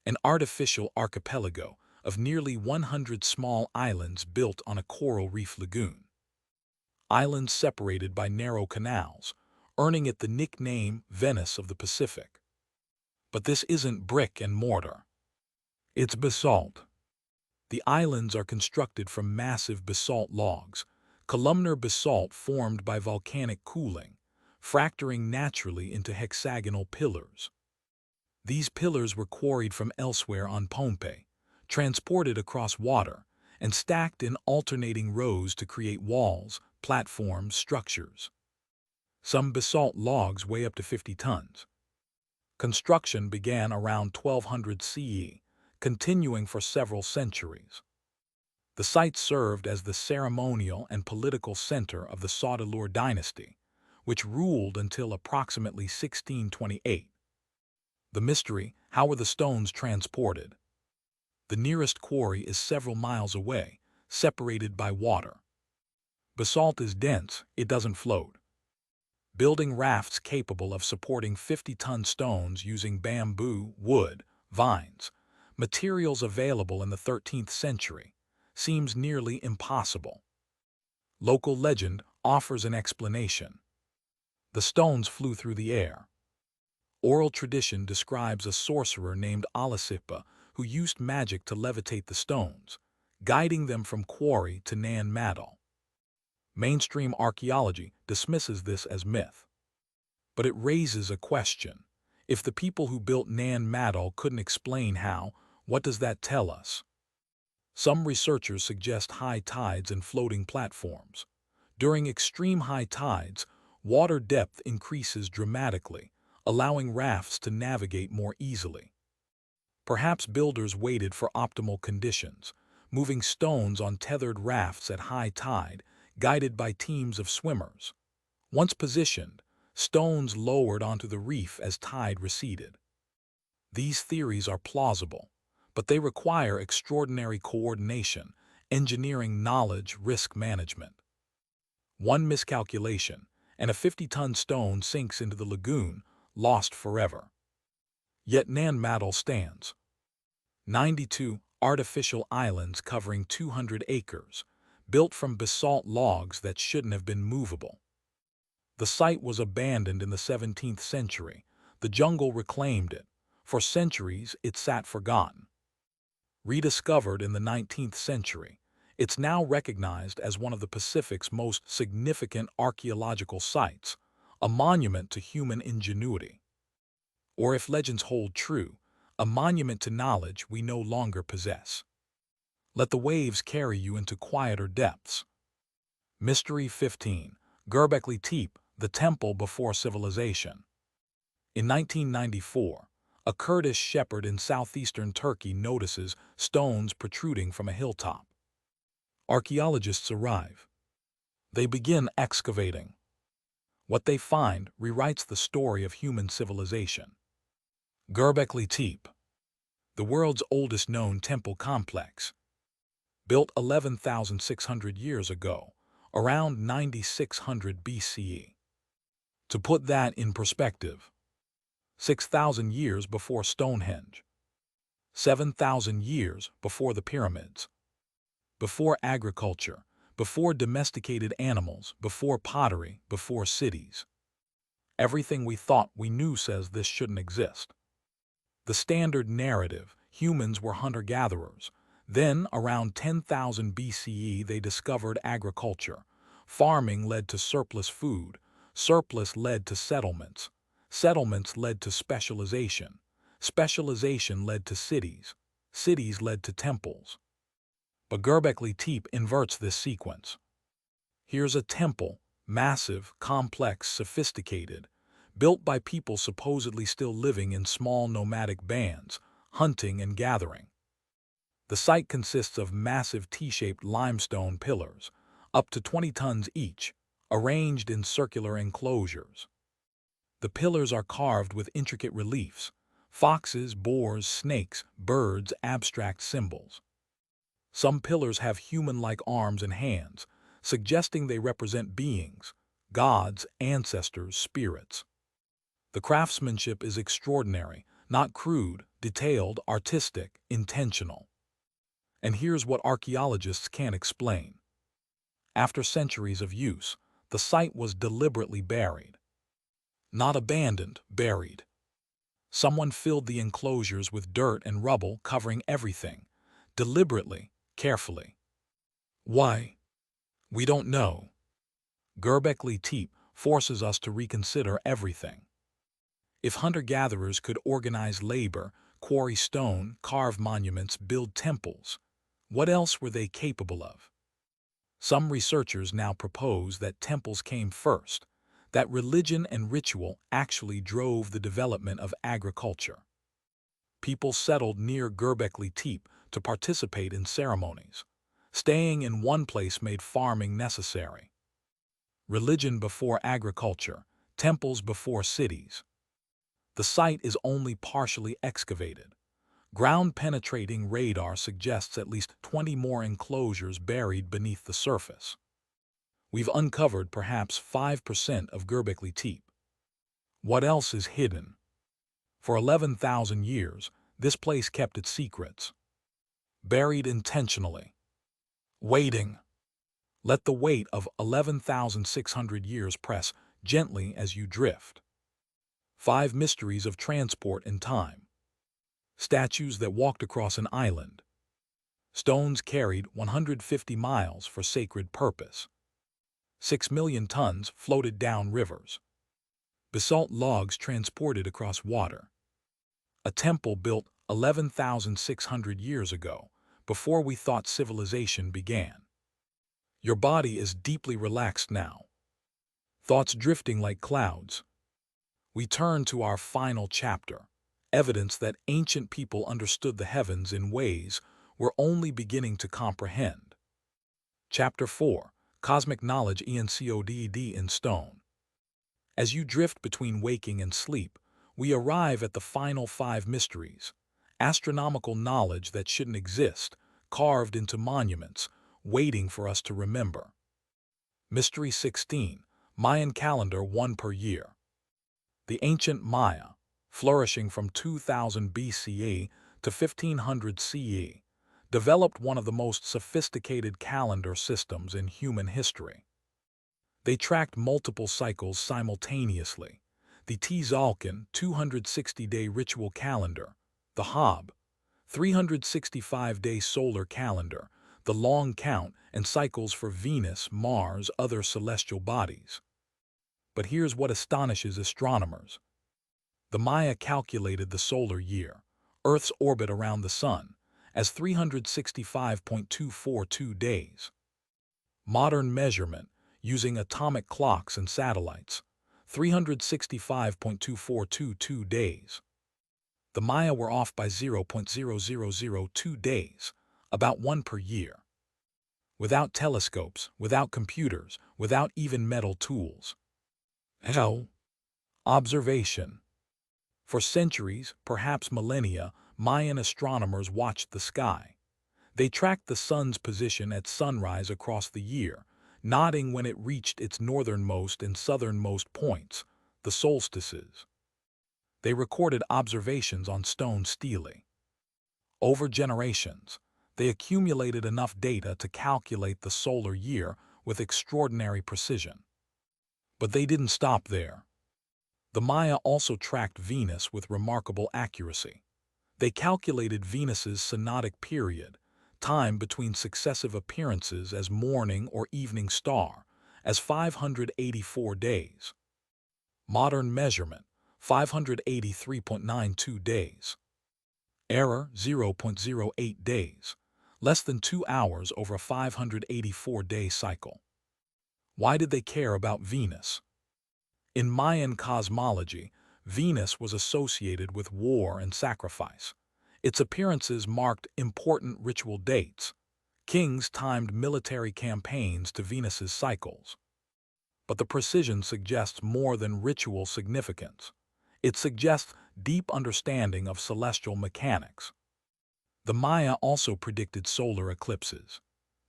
an artificial archipelago of nearly 100 small islands built on a coral reef lagoon. Islands separated by narrow canals, earning it the nickname Venice of the Pacific. But this isn't brick and mortar. It's basalt. The islands are constructed from massive basalt logs, columnar basalt formed by volcanic cooling, fracturing naturally into hexagonal pillars. These pillars were quarried from elsewhere on Pohnpei, transported across water, and stacked in alternating rows to create walls, platforms, structures. Some basalt logs weigh up to 50 tons. Construction began around 1200 CE, continuing for several centuries. The site served as the ceremonial and political center of the Saudeleur dynasty, which ruled until approximately 1628. The mystery: how were the stones transported? The nearest quarry is several miles away, separated by water. Basalt is dense, it doesn't float. Building rafts capable of supporting 50-ton stones using bamboo, wood, vines, materials available in the 13th century, seems nearly impossible. Local legend offers an explanation. The stones flew through the air. Oral tradition describes a sorcerer named Alasipa who used magic to levitate the stones, guiding them from quarry to Nan Madol. Mainstream archaeology dismisses this as myth. But it raises a question. If the people who built Nan Madol couldn't explain how, what does that tell us? Some researchers suggest high tides and floating platforms. During extreme high tides, water depth increases dramatically, allowing rafts to navigate more easily. Perhaps builders waited for optimal conditions, moving stones on tethered rafts at high tide, guided by teams of swimmers. Once positioned, stones lowered onto the reef as tide receded. These theories are plausible, but they require extraordinary coordination, engineering knowledge, risk management. One miscalculation, and a 50-ton stone sinks into the lagoon, lost forever. Yet Nan Madol stands. 92 artificial islands covering 200 acres, built from basalt logs that shouldn't have been movable. The site was abandoned in the 17th century. The jungle reclaimed it. For centuries, it sat forgotten. Rediscovered in the 19th century, it's now recognized as one of the Pacific's most significant archaeological sites, a monument to human ingenuity. Or if legends hold true, a monument to knowledge we no longer possess. Let the waves carry you into quieter depths. Mystery 15. Göbekli Tepe, the temple before civilization. In 1994, a Kurdish shepherd in southeastern Turkey notices stones protruding from a hilltop. Archaeologists arrive. They begin excavating. What they find rewrites the story of human civilization. Göbekli Tepe, the world's oldest known temple complex, built 11,600 years ago, around 9600 BCE. To put that in perspective, 6,000 years before Stonehenge, 7,000 years before the pyramids, before agriculture, before domesticated animals, before pottery, before cities. Everything we thought we knew says this shouldn't exist. The standard narrative, humans were hunter-gatherers. Then, around 10,000 BCE, they discovered agriculture. Farming led to surplus food. Surplus led to settlements. Settlements led to specialization. Specialization led to cities. Cities led to temples. But Göbekli Tepe inverts this sequence. Here's a temple, massive, complex, sophisticated, built by people supposedly still living in small nomadic bands, hunting and gathering. The site consists of massive T-shaped limestone pillars, up to 20 tons each, arranged in circular enclosures. The pillars are carved with intricate reliefs: foxes, boars, snakes, birds, abstract symbols. Some pillars have human-like arms and hands, suggesting they represent beings, gods, ancestors, spirits. The craftsmanship is extraordinary, not crude, detailed, artistic, intentional. And here's what archaeologists can't explain. After centuries of use, the site was deliberately buried. Not abandoned, buried. Someone filled the enclosures with dirt and rubble, covering everything, deliberately, carefully. Why? We don't know. Göbekli Tepe forces us to reconsider everything. If hunter-gatherers could organize labor, quarry stone, carve monuments, build temples, what else were they capable of? Some researchers now propose that temples came first, that religion and ritual actually drove the development of agriculture. People settled near Göbekli Tepe to participate in ceremonies. Staying in one place made farming necessary. Religion before agriculture, temples before cities. The site is only partially excavated. Ground-penetrating radar suggests at least 20 more enclosures buried beneath the surface. We've uncovered perhaps 5% of Göbekli Tepe. What else is hidden? For 11,000 years, this place kept its secrets. Buried intentionally. Waiting. Let the weight of 11,600 years press gently as you drift. 5 mysteries of transport in time. Statues that walked across an island. Stones carried 150 miles for sacred purpose. 6 million tons floated down rivers. Basalt logs transported across water. A temple built 11,600 years ago, before we thought civilization began. Your body is deeply relaxed now. Thoughts drifting like clouds. We turn to our final chapter, evidence that ancient people understood the heavens in ways we're only beginning to comprehend. Chapter 4, Cosmic Knowledge ENCODD in Stone. As you drift between waking and sleep, we arrive at the final 5 mysteries, astronomical knowledge that shouldn't exist, carved into monuments, waiting for us to remember. Mystery 16, Mayan calendar 1 per year. The ancient Maya, flourishing from 2000 BCE to 1500 CE, developed one of the most sophisticated calendar systems in human history. They tracked multiple cycles simultaneously: the Tzolk'in 260-day ritual calendar, the Hab 365-day solar calendar, the long count and cycles for Venus, Mars, other celestial bodies. But here's what astonishes astronomers. The Maya calculated the solar year, Earth's orbit around the Sun, as 365.242 days. Modern measurement, using atomic clocks and satellites, 365.2422 days. The Maya were off by 0.0002 days, about 1 per year. Without telescopes, without computers, without even metal tools. How? Observation. For centuries, perhaps millennia, Mayan astronomers watched the sky. They tracked the sun's position at sunrise across the year, nodding when it reached its northernmost and southernmost points, the solstices. They recorded observations on stone stelae. Over generations, they accumulated enough data to calculate the solar year with extraordinary precision. But they didn't stop there. The Maya also tracked Venus with remarkable accuracy. They calculated Venus's synodic period, time between successive appearances as morning or evening star, as 584 days. Modern measurement, 583.92 days. Error, 0.08 days, less than 2 hours over a 584-day cycle. Why did they care about Venus? In Mayan cosmology, Venus was associated with war and sacrifice. Its appearances marked important ritual dates. Kings timed military campaigns to Venus's cycles. But the precision suggests more than ritual significance. It suggests deep understanding of celestial mechanics. The Maya also predicted solar eclipses.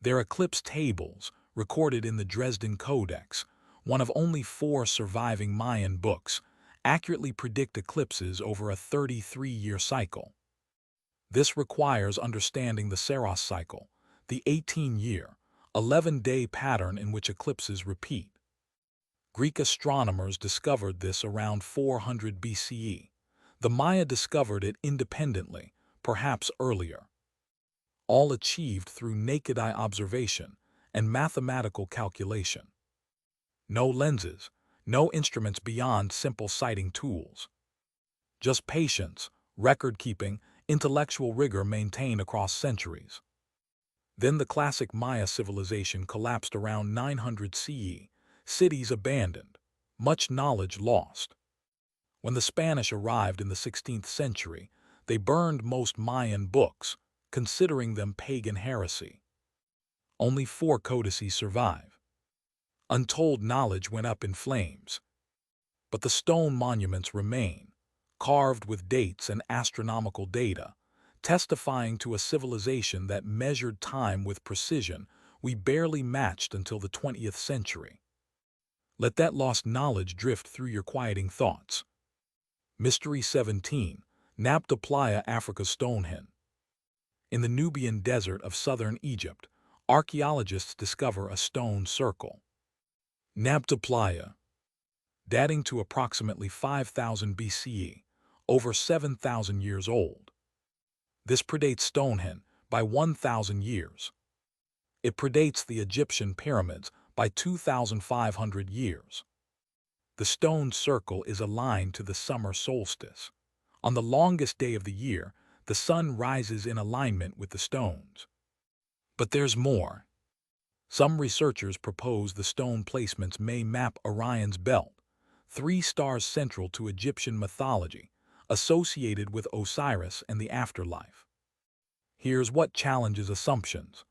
Their eclipse tables, recorded in the Dresden Codex, one of only 4 surviving Mayan books, accurately predict eclipses over a 33-year cycle. This requires understanding the Saros cycle, the 18-year, 11-day pattern in which eclipses repeat. Greek astronomers discovered this around 400 BCE. The Maya discovered it independently, perhaps earlier. All achieved through naked-eye observation and mathematical calculation. No lenses, no instruments beyond simple sighting tools. Just patience, record-keeping, intellectual rigor maintained across centuries. Then the classic Maya civilization collapsed around 900 CE, cities abandoned, much knowledge lost. When the Spanish arrived in the 16th century, they burned most Mayan books, considering them pagan heresy. Only 4 codices survive. Untold knowledge went up in flames. But the stone monuments remain, carved with dates and astronomical data, testifying to a civilization that measured time with precision we barely matched until the 20th century. Let that lost knowledge drift through your quieting thoughts. Mystery 17. Nabta Playa, Africa. Stonehenge. In the Nubian desert of southern Egypt, archaeologists discover a stone circle. Nabta Playa, dating to approximately 5000 BCE, over 7,000 years old. This predates Stonehenge by 1,000 years. It predates the Egyptian pyramids by 2,500 years. The stone circle is aligned to the summer solstice. On the longest day of the year, the sun rises in alignment with the stones. But there's more. Some researchers propose the stone placements may map Orion's belt, 3 stars central to Egyptian mythology, associated with Osiris and the afterlife. Here's what challenges assumptions.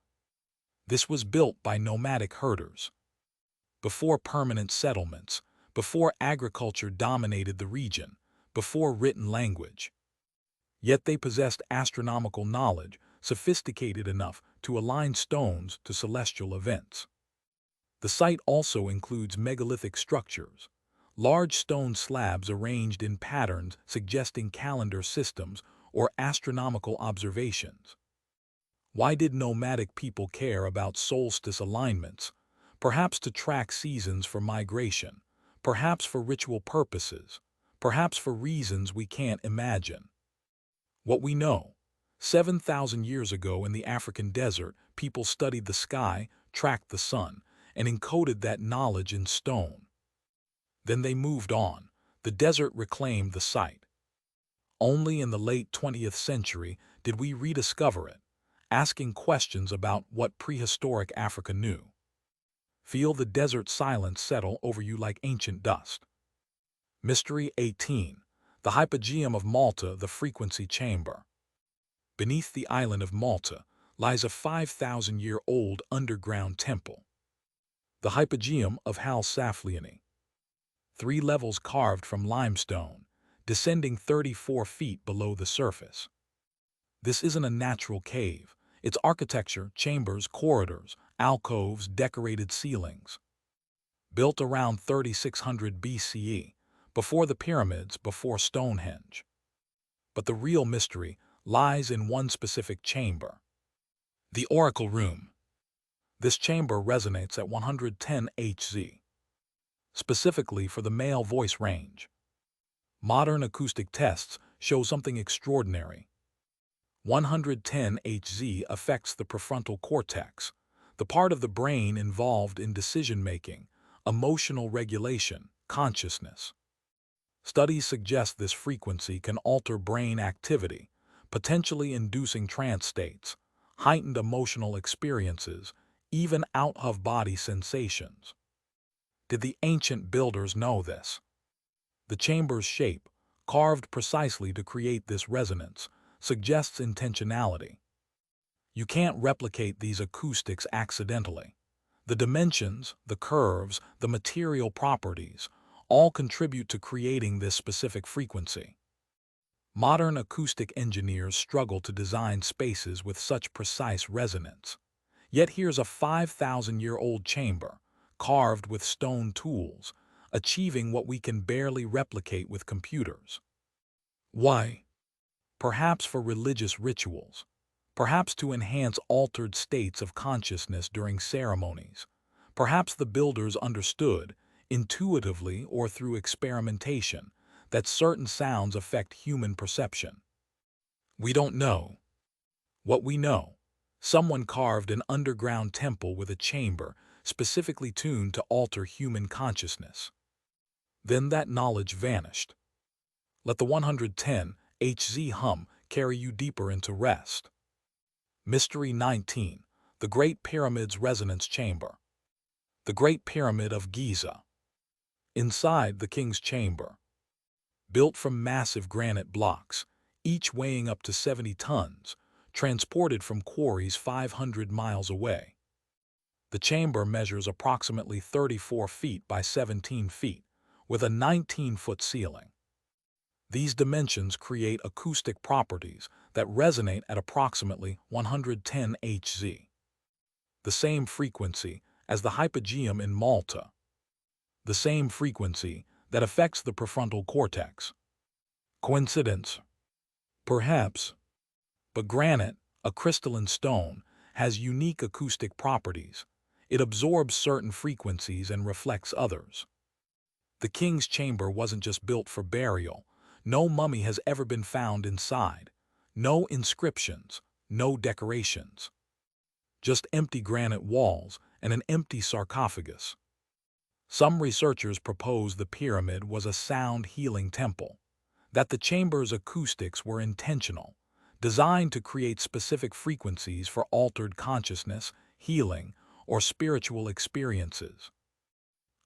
This was built by nomadic herders. Before permanent settlements, before agriculture dominated the region, before written language. Yet they possessed astronomical knowledge sophisticated enough to align stones to celestial events. The site also includes megalithic structures, large stone slabs arranged in patterns suggesting calendar systems or astronomical observations. Why did nomadic people care about solstice alignments? Perhaps to track seasons for migration, perhaps for ritual purposes, perhaps for reasons we can't imagine. What we know: 7,000 years ago in the African desert, people studied the sky, tracked the sun, and encoded that knowledge in stone. Then they moved on. The desert reclaimed the site. Only in the late 20th century did we rediscover it, asking questions about what prehistoric Africa knew. Feel the desert silence settle over you like ancient dust. Mystery 18. The Hypogeum of Malta, the frequency chamber. Beneath the island of Malta lies a 5,000-year-old underground temple. The Hypogeum of Sacsayhuamán. 3 levels carved from limestone, descending 34 feet below the surface. This isn't a natural cave. It's architecture, chambers, corridors, alcoves, decorated ceilings. Built around 3600 BCE, before the pyramids, before Stonehenge. But the real mystery lies in one specific chamber. The Oracle Room. This chamber resonates at 110 Hz, specifically for the male voice range. Modern acoustic tests show something extraordinary. 110 Hz affects the prefrontal cortex, the part of the brain involved in decision-making, emotional regulation, consciousness. Studies suggest this frequency can alter brain activity, potentially inducing trance states, heightened emotional experiences, even out-of-body sensations. Did the ancient builders know this? The chamber's shape, carved precisely to create this resonance, suggests intentionality. You can't replicate these acoustics accidentally. The dimensions, the curves, the material properties, all contribute to creating this specific frequency. Modern acoustic engineers struggle to design spaces with such precise resonance. Yet here's a 5,000-year-old chamber, carved with stone tools, achieving what we can barely replicate with computers. Why? Perhaps for religious rituals, perhaps to enhance altered states of consciousness during ceremonies. Perhaps the builders understood, intuitively or through experimentation, that certain sounds affect human perception. We don't know. What we know: someone carved an underground temple with a chamber specifically tuned to alter human consciousness. Then that knowledge vanished. Let the 110 Hz hum carry you deeper into rest. Mystery 19. The Great Pyramid's Resonance Chamber. The Great Pyramid of Giza. Inside the King's Chamber. Built from massive granite blocks, each weighing up to 70 tons, transported from quarries 500 miles away. The chamber measures approximately 34 feet by 17 feet, with a 19-foot ceiling. These dimensions create acoustic properties that resonate at approximately 110 Hz, the same frequency as the hypogeum in Malta, the same frequency that affects the prefrontal cortex. Coincidence? Perhaps. But granite, a crystalline stone, has unique acoustic properties. It absorbs certain frequencies and reflects others. The king's chamber wasn't just built for burial. No mummy has ever been found inside. No inscriptions, no decorations. Just empty granite walls and an empty sarcophagus. Some researchers propose the pyramid was a sound healing temple, that the chamber's acoustics were intentional, designed to create specific frequencies for altered consciousness, healing, or spiritual experiences.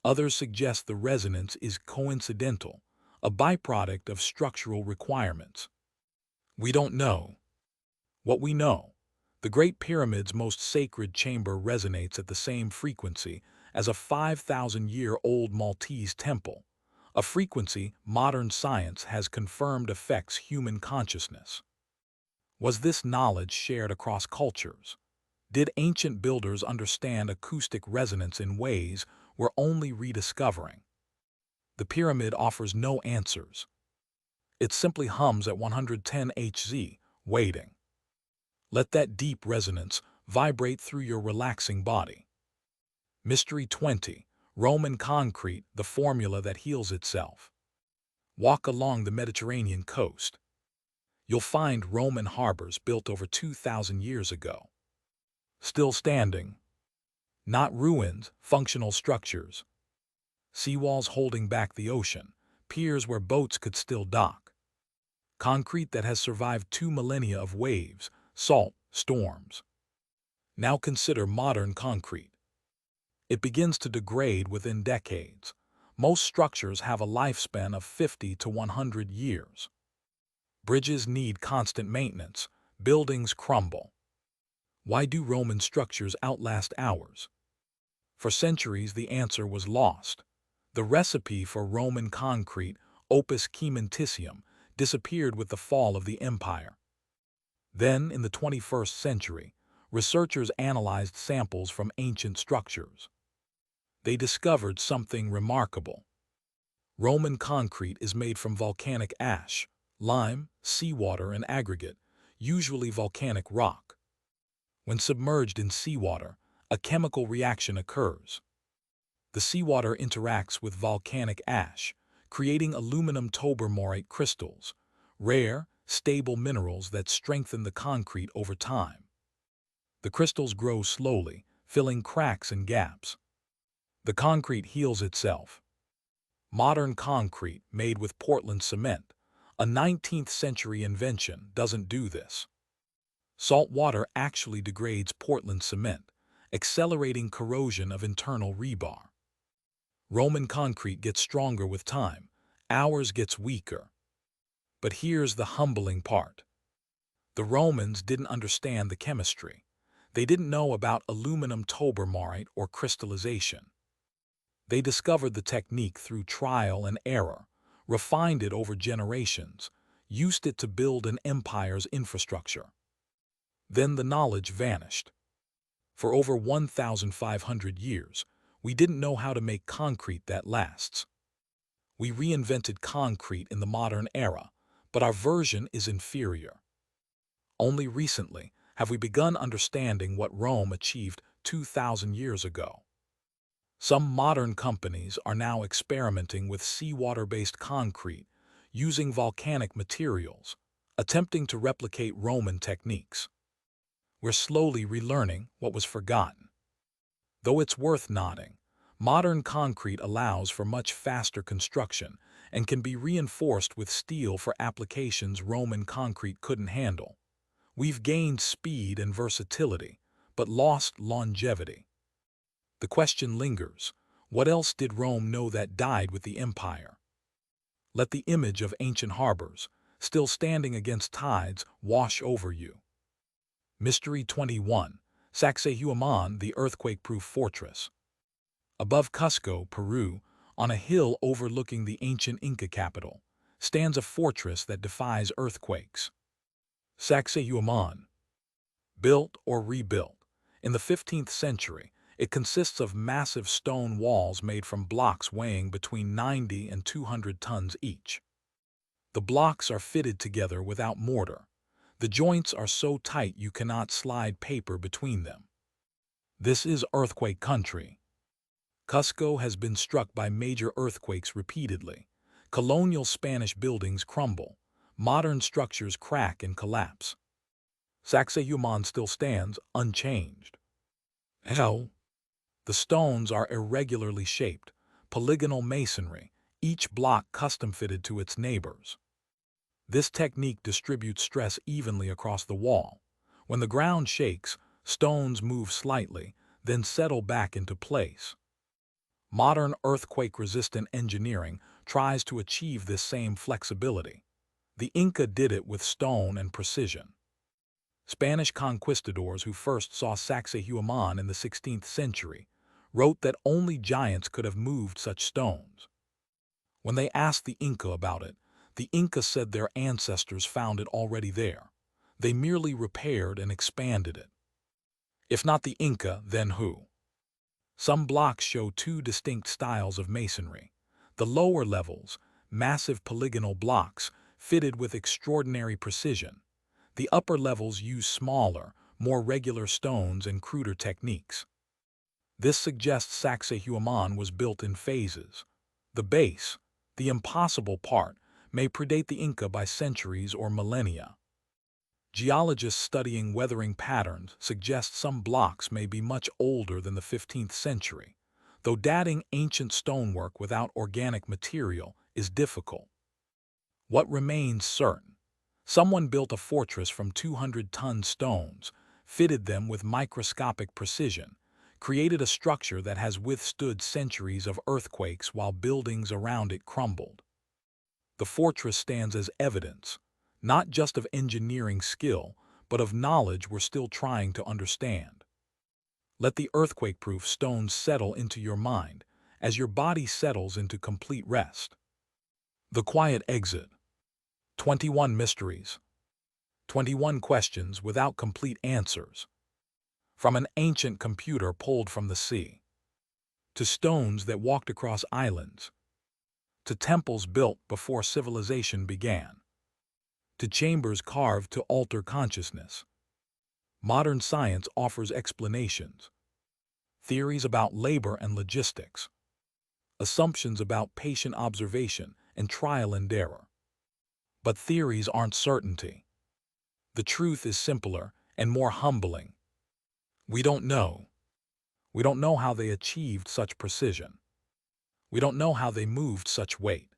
Others suggest the resonance is coincidental, a byproduct of structural requirements. We don't know. What we know, the Great Pyramid's most sacred chamber resonates at the same frequency as a 5,000-year-old Maltese temple, a frequency modern science has confirmed affects human consciousness. Was this knowledge shared across cultures? Did ancient builders understand acoustic resonance in ways we're only rediscovering? The pyramid offers no answers. It simply hums at 110 Hz, waiting. Let that deep resonance vibrate through your relaxing body. Mystery 20. Roman concrete, the formula that heals itself. Walk along the Mediterranean coast. You'll find Roman harbors built over 2,000 years ago. Still standing. Not ruins, functional structures. Seawalls holding back the ocean, piers where boats could still dock. Concrete that has survived 2 millennia of waves, salt, storms. Now consider modern concrete. It begins to degrade within decades. Most structures have a lifespan of 50 to 100 years. Bridges need constant maintenance. Buildings crumble. Why do Roman structures outlast ours? For centuries, the answer was lost. The recipe for Roman concrete, opus cementitium, disappeared with the fall of the empire. Then, in the 21st century, researchers analyzed samples from ancient structures. They discovered something remarkable. Roman concrete is made from volcanic ash, lime, seawater, and aggregate, usually volcanic rock. When submerged in seawater, a chemical reaction occurs. The seawater interacts with volcanic ash, creating aluminum tobermorite crystals, rare, stable minerals that strengthen the concrete over time. The crystals grow slowly, filling cracks and gaps. The concrete heals itself. Modern concrete, made with Portland cement, a 19th-century invention, doesn't do this. Salt water actually degrades Portland cement, accelerating corrosion of internal rebar. Roman concrete gets stronger with time, ours gets weaker. But here's the humbling part. The Romans didn't understand the chemistry. They didn't know about aluminum tobermorite or crystallization. They discovered the technique through trial and error, refined it over generations, used it to build an empire's infrastructure. Then the knowledge vanished. For over 1,500 years, we didn't know how to make concrete that lasts. We reinvented concrete in the modern era, but our version is inferior. Only recently have we begun understanding what Rome achieved 2,000 years ago. Some modern companies are now experimenting with seawater-based concrete, using volcanic materials, attempting to replicate Roman techniques. We're slowly relearning what was forgotten. Though it's worth noting, modern concrete allows for much faster construction and can be reinforced with steel for applications Roman concrete couldn't handle. We've gained speed and versatility, but lost longevity. The question lingers, what else did Rome know that died with the empire? Let the image of ancient harbors, still standing against tides, wash over you. Mystery 21. Sacsayhuamán, the earthquake-proof fortress. Above Cusco, Peru, on a hill overlooking the ancient Inca capital, stands a fortress that defies earthquakes. Sacsayhuamán. Built or rebuilt. In the 15th century, it consists of massive stone walls made from blocks weighing between 90 and 200 tons each. The blocks are fitted together without mortar. The joints are so tight you cannot slide paper between them. This is earthquake country. Cusco has been struck by major earthquakes repeatedly. Colonial Spanish buildings crumble. Modern structures crack and collapse. Sacsayhuamán still stands unchanged. Hell. The stones are irregularly shaped, polygonal masonry, each block custom-fitted to its neighbors. This technique distributes stress evenly across the wall. When the ground shakes, stones move slightly, then settle back into place. Modern earthquake-resistant engineering tries to achieve this same flexibility. The Inca did it with stone and precision. Spanish conquistadors who first saw Sacsayhuamán in the 16th century wrote that only giants could have moved such stones. When they asked the Inca about it, the Inca said their ancestors found it already there. They merely repaired and expanded it. If not the Inca, then who? Some blocks show two distinct styles of masonry. The lower levels, massive polygonal blocks, fitted with extraordinary precision. The upper levels use smaller, more regular stones and cruder techniques. This suggests Sacsayhuamán was built in phases. The base, the impossible part, may predate the Inca by centuries or millennia. Geologists studying weathering patterns suggest some blocks may be much older than the 15th century, though dating ancient stonework without organic material is difficult. What remains certain? Someone built a fortress from 200-ton stones, fitted them with microscopic precision, created a structure that has withstood centuries of earthquakes while buildings around it crumbled. The fortress stands as evidence, not just of engineering skill, but of knowledge we're still trying to understand. Let the earthquake-proof stones settle into your mind as your body settles into complete rest. The quiet exit. 21 mysteries. 21 questions without complete answers. From an ancient computer pulled from the sea, to stones that walked across islands, to temples built before civilization began, to chambers carved to alter consciousness. Modern science offers explanations, theories about labor and logistics, assumptions about patient observation and trial and error. But theories aren't certainty. The truth is simpler and more humbling. We don't know. We don't know how they achieved such precision. We don't know how they moved such weight.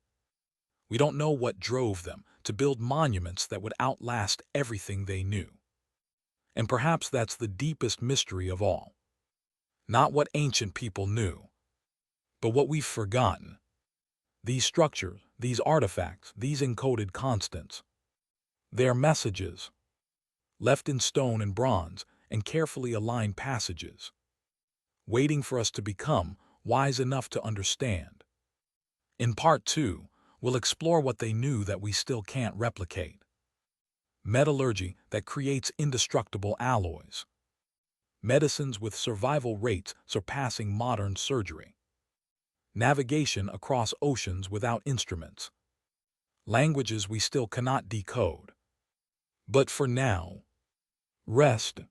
We don't know what drove them to build monuments that would outlast everything they knew. And perhaps that's the deepest mystery of all. Not what ancient people knew, but what we've forgotten. These structures, these artifacts, these encoded constants, they're messages, left in stone and bronze and carefully aligned passages, waiting for us to become wise enough to understand. In Part 2, we'll explore what they knew that we still can't replicate. Metallurgy that creates indestructible alloys. Medicines with survival rates surpassing modern surgery. Navigation across oceans without instruments. Languages we still cannot decode. But for now, rest.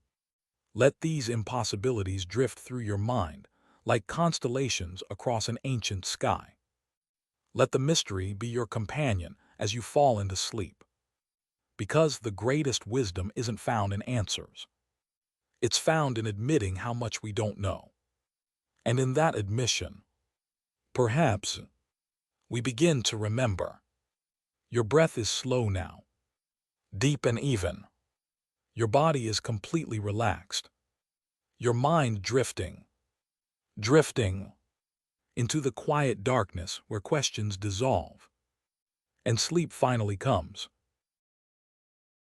Let these impossibilities drift through your mind like constellations across an ancient sky. Let the mystery be your companion as you fall into sleep. Because the greatest wisdom isn't found in answers. It's found in admitting how much we don't know. And in that admission, perhaps, we begin to remember. Your breath is slow now, deep and even. Your body is completely relaxed. Your mind drifting into the quiet darkness where questions dissolve. And sleep finally comes.